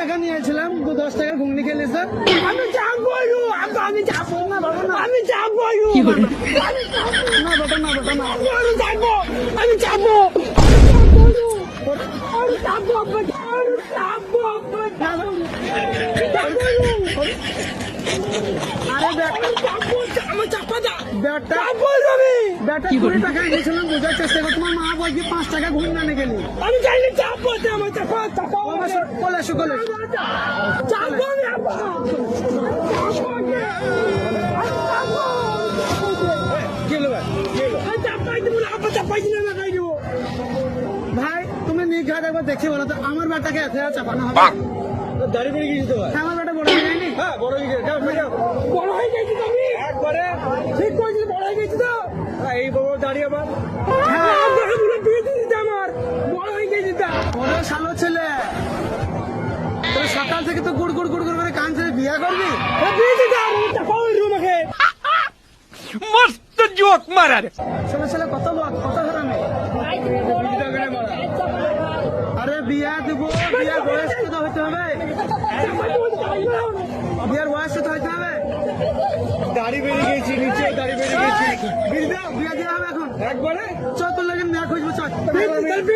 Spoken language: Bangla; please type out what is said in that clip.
টাকা নিয়েছিলাম, 10 টাকা ঘুগনি খেলে স্যার। আমি যাবো আমি যাবো না বাবা না, আমি যাবো না বাবা না, বাবা না। আমি যাবো আমি যাবো আমি যাবো আরে ব্যাগটা, আমার চাপা দা ব্যাগটা, যাবো আমি ব্যাগটা 20 টাকা নিয়েছিলাম, বোঝার চেষ্টা কর। তোমার মা বলছে 5 টাকা ঘুগনি আনে গেলি। আমি যাইনি যাবো আমার চাপা চাপা বলে এসো, বলে এসো। যাবো আমি ভাই তুমি নিঘাত একবার দেখছি বলো তো, আমার ব্যাগটাকে এত চাপানো হবে? দাঁড়িয়ে বেড়ে গেছি তো ভাই আমার ব্যাগটা বড় হয়ে যায়নি? হ্যাঁ বড় হয়ে গেছে বড় হয়ে গেছি তো আমি একবারে ঠিক করেছি বড় হয়ে গেছি তো এই বড় দাঁড়িয়ে আমার বিয়ে দিয়ে দিতে আমার বড় হয়ে গেছি তা ওরে শালো ছেলে, তোর সকাল থেকে তো গুড় গুড় গুড় গুড় করে কান ছেড়ে বিয়ে করবি? বিয়ে দিতে আমার টাকা ওই রুমে मस्त जोक मारा रे ছোট ছেলে কত বদ, কত হারামি। আরে বিয়া দিব, বিয়ার বয়স তো হইতে হবে, বিয়ার বয়স তো হইতে হবে। দাড়ি বেড়ে গেছি নিচে দাড়ি বেড়ে গেছি বিয়া দেওয়া হবে এখন। একবারে চল তোর লাগে মেয়া খুঁজবো, চল।